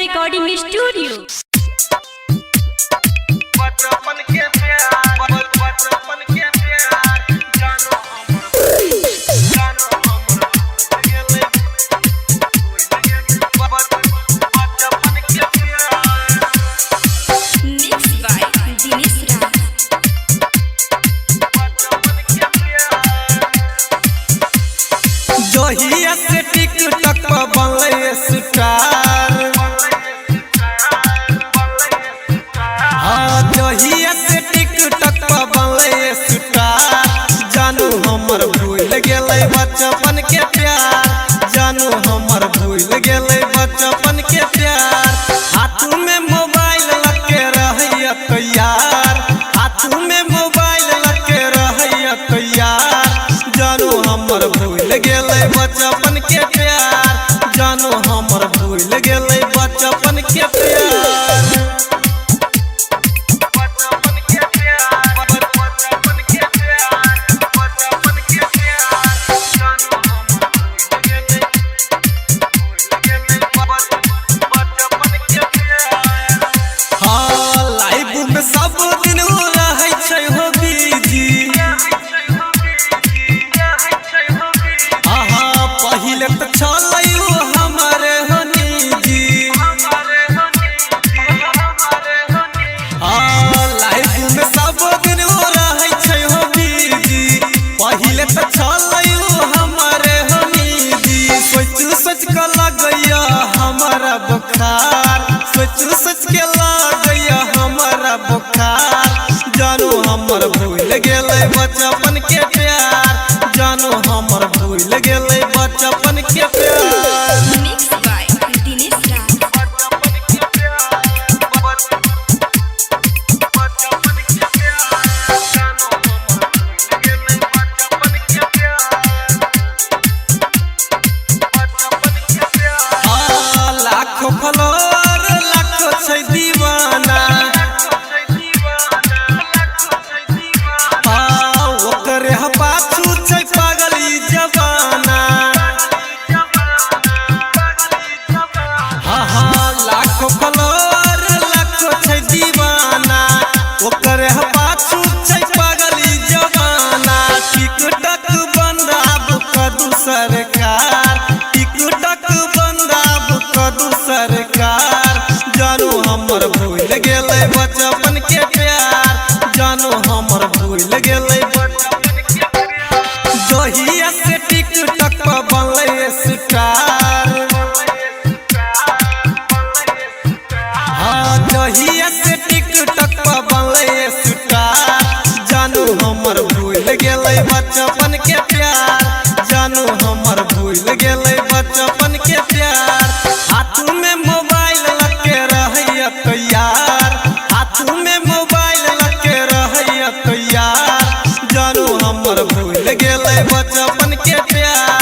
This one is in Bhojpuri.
Recording studio. जहिया से टिकटॉक पर बनले स्टार, हाँ जहिया से टिकटॉक पर बनले स्टार। जानू हमर भूल गेलै बचपन के प्यार, जानू हमर भूल गेलै बचपन के प्यार। हाथ में मोबाइल लगे रहैया तैयार, हाथ में मोबाइल लगे रहैया तैयार। जानू हमर भूल गेलै बचपन के प्यार, जानू हमर भूल गेलै बचपन के प्यार। हाँ लाइव में सब दिन रहै छै हो बिजी, हाँ पहिले तो चलै हमारे हनीजी। हाँ लाइव में सब दिन रहै छै हो बिजी, पहिले तो चलै हमारे हनीजी। सोच सोच के लगैया हमारा बुखार, सोच सोच के लगैया हमारा बुखार। जानू हमर भूल गेलै बचपन के प्यार, जानू हमर भूल गेलै बचपन के प्यार। हाँ लाखों फॉलोअर लाखों छै दीवाना, हाँ ओकरे पाछू छै पागल ई जमाना। हाँ हाँ लाखों फॉलोअर लाखों छै दीवाना, ओकरे पाछू छै पागल ई जमाना। टिकटॉक बंदाब कदू सरकार, टिकटॉक बंदाब कदू सरकार। जानू हमर भूल गेलै बचपन के प्यार, जानू हमर भूल गेलै बचपन के प्यार। जहिया से टिकटॉक पर बनले स्टार, हाँ जहिया से टिकटॉक पर बनले स्टार। जानू हमर भूल गेलै बचपन के प्यार, जानू हमर भूल गेलै बचपन के प्यार। हाथ में मोबाइल लगे रहैया तैयार, हाथ में मोबाइल लगे रहैया तैयार। जानू हमर भूल गेलै बचपन के प्यार।